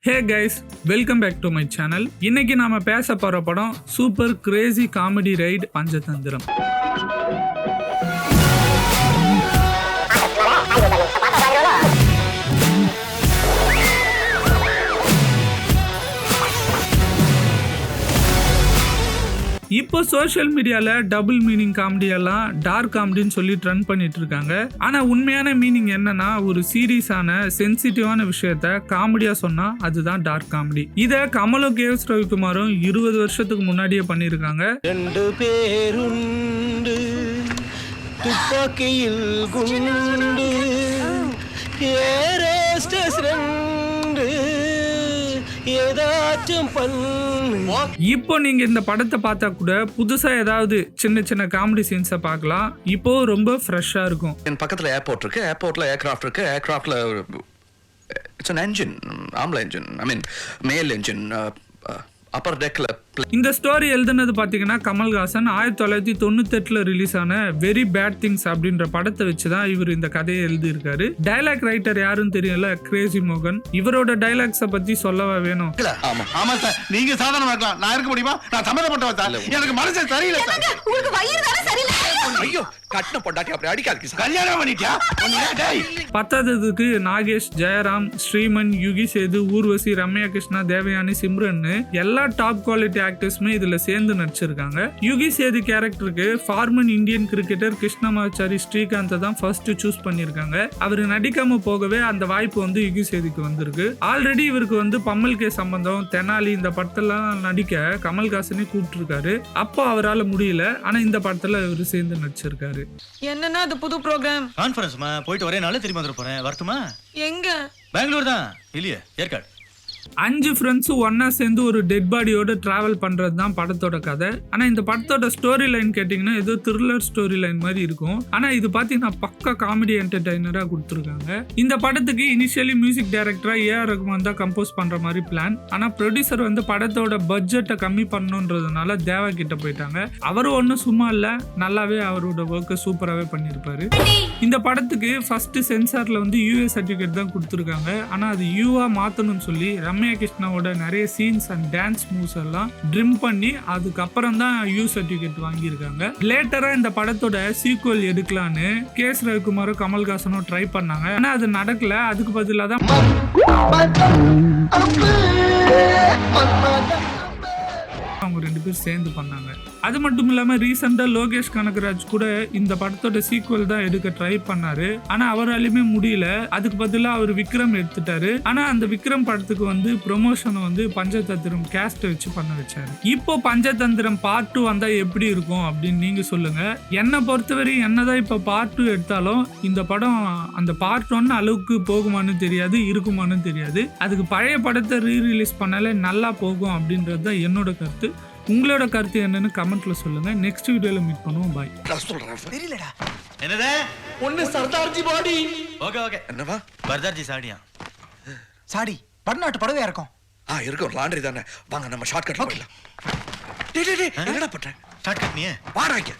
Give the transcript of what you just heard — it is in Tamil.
Hey guys, welcome back to my channel. இன்னைக்கு நாம பேச போற படம் super crazy comedy right Panchathanthiram. இப்போ சோஷியல் மீடியால டபுள் மீனிங் காமெடி எல்லாம் டார்க் காமெடின்னு சொல்லி ட்ரெண்ட் பண்ணிட்டு இருக்காங்க. ஆனா உண்மையான மீனிங் என்னன்னா, ஒரு சீரியஸான சென்சிட்டிவான விஷயத்த காமெடியா சொன்னா அதுதான் டார்க் காமெடி. இத கமலும் கேஎஸ் ரவிக்குமாரும் 20 வருஷத்துக்கு முன்னாடியே பண்ணிருக்காங்க. 2 பேருண்டு துப்பாக்கியில் குண்டு ஏரேஸ்டஸ் 2 ஏதாச்சும் பண்ணு. இப்போ நீங்க இந்த படத்தை பார்த்தா கூட புதுசா ஏதாவது சின்ன சின்ன காமெடி சீன்ஸை பார்க்கலாம். இப்போ ரொம்ப ஃப்ரெஷ்ஷா இருக்கும். என் பக்கத்துல ஏர்போர்ட் இருக்கு, ஏர்போர்ட்ல ஏர்கிராஃப்ட் இருக்கு, ஏர்கிராஃப்ட்ல இட்ஸ் an engine, ஆம்ல engine, I mean மேல் engine, அப்பர் டெக்ல. இந்த ஸ்டோரி எழுதுனது பாத்தீங்கன்னா கமல்ஹாசன் 1998ல ரிலீஸ் ஆன வெரி பேட் திங்ஸ் அப்படின்ற படத்தை வச்சுதான் இவர் இந்த கதையை எழுதியிருக்காரு. டைலாக் ரைட்டர் யாருன்னு தெரியல, கிரேசி மோகன். இவரோட டைலாக்ஸ பத்தி சொல்லவா வேணும்? ஆமா சார், நீங்க சாதாரண இருக்கலாம், நான் இருக்க முடியுமா? நான் சம்மதப்பட்டவன் சார், எனக்கு மனசு சரியில்லை சார். உங்களுக்கு வயிறு தான சரியில்லை. ஐயோ, கட்டின பொண்டாட்டி அப்படி அடிக்காதீங்க சார். கல்யாணம் பண்ணிட்டியா? பத்தாததுக்கு நாகேஷ், ஜெயராம், ஸ்ரீமன், யுகி சேது, ஊர்வசி, ரம்யா கிருஷ்ணா, தேவயானி, சிம்ரன் எல்லா டாப் குவாலிட்டி ஆக்டர்ஸ்மே இதுல சேர்ந்து நடிச்சிருக்காங்க. யுகி சேது கேரக்டருக்கு ஃபார்மன் இந்தியன் கிரிக்கெட்டர் கிருஷ்ணமாச்சாரி ஸ்ரீகாந்த் தான் ஃபர்ஸ்ட் சூஸ் பண்ணிருக்காங்க. அவர் நடிக்காம போகவே அந்த வாய்ப்பு வந்து யுகி சேதுக்கு வந்திருக்கு. ஆல்ரெடி இவருக்கு வந்து பம்மல் கே சம்பந்தம், தெனாலி இந்த படத்தெல்லாம் நடிக்க கமல்ஹாசனே கூப்பிட்டுருக்காரு. அப்போ அவரால் முடியல. ஆனா இந்த படத்துல இவர் சேர்ந்து நடிச்சிருக்காரு. என்னன்னா அது புது ப்ரோகிராம்? கான்ஃபரன்ஸ்மா போயிட்டு ஒரே நாள் திரும்பி வந்துட போறேன். வரட்டுமா? எங்க? பெங்களூர் தான், இல்லையே ஏற்காடு. 5 ஃப்ரெண்ட்ஸும் ஒன்னா சேர்ந்து ஒரு டெட் பாடியோட டிராவல் பண்றது தான் படத்தோட கதை. ஆனா இந்த படத்தோட ஸ்டோரி லைன் கேட்டீங்கன்னா ஏதோ த்ரில்லர் ஸ்டோரி லைன் மாதிரி இருக்கும். ஆனா இது பாத்தீங்கன்னா பக்கா காமெடி என்டர்டைனரா கொடுத்துருக்காங்க. இந்த படத்துக்கு இனிஷியலி மியூசிக் டைரக்டரா ஏஆர் ரகுமான் தான் கம்போஸ் பண்ற மாதிரி பிளான். ஆனா ப்ரொடியூசர் வந்து படத்தோட பட்ஜெட்டை கம்மி பண்ணணுன்றதுனால தேவா கிட்ட போயிட்டாங்க. அவரும் ஒன்றும் சும்மா இல்ல, நல்லாவே அவரோட ஒர்க்கை சூப்பராகவே பண்ணியிருப்பாரு. இந்த படத்துக்கு ஃபர்ஸ்ட் சென்சார்ல வந்து யூஏ சர்டிஃபிகேட் தான் கொடுத்துருக்காங்க. ஆனா அது யூஆ மாத்தணும்னு சொல்லி ரம்யா கிருஷ்ணாவோட நிறைய சீன்ஸ் அண்ட் டான்ஸ் மூவ்ஸ் எல்லாம் ட்ரிம் பண்ணி அதுக்கப்புறம் தான் யூ சர்டிஃபிகேட் வாங்கியிருக்காங்க. லேட்டரா இந்த படத்தோட சீக்வல் எடுக்கலான்னு கேஎஸ் ரவிக்குமாரும் கமல்ஹாசனும் ட்ரை பண்ணாங்க. ஆனா அது நடக்கல. அதுக்கு பதிலாக தான் அவங்க 2 பேரும் சேர்ந்து பண்ணாங்க. அது மட்டும் இல்லாம ரீசெண்டா லோகேஷ் கனகராஜ் கூட இந்த படத்தோட சீக்வல் தான் எடுக்க ட்ரை பண்ணாரு. ஆனா அவராலுமே முடியல. அதுக்கு பதிலா அவர் விக்ரம் எடுத்துட்டாரு. ஆனா அந்த விக்ரம் படத்துக்கு வந்து ப்ரொமோஷன் வந்து பஞ்சதந்திரம் கேஸ்ட் வச்சு பண்ண வச்சாரு. இப்போ பஞ்சதந்திரம் பார்ட் 2 வந்தா எப்படி இருக்கும் அப்படின்னு நீங்க சொல்லுங்க. என்னை பொறுத்தவரை என்னதான் இப்ப பார்ட் 2 எடுத்தாலும் இந்த படம் அந்த பார்ட் 1 அளவுக்கு போகுமான்னு தெரியாது, இருக்குமான்னு தெரியாது. அதுக்கு பழைய படத்தை ரீரிலீஸ் பண்ணாலே நல்லா போகும் அப்படின்றது தான் என்னோட கருத்து. உங்களோட கருத்து என்னன்னு கமெண்ட்ல சொல்லுங்க. நெக்ஸ்ட் வீடியோல மீட் பண்ணுவோம். பாய். தெரியலடா. என்னது? ஒன்னு சர்தார்ஜி பாடி. Okay okay. என்னவா? பர்தார்ஜி சாடியா? சாடி பட்நாட்டு படவே இருக்கும். இருக்கும், லாண்டரி தானே. வாங்க நம்ம ஷார்ட் கட்ல போயிடலாம். டேய் என்னடா பண்ற? ஷார்ட் கட் நீ வாடாங்க.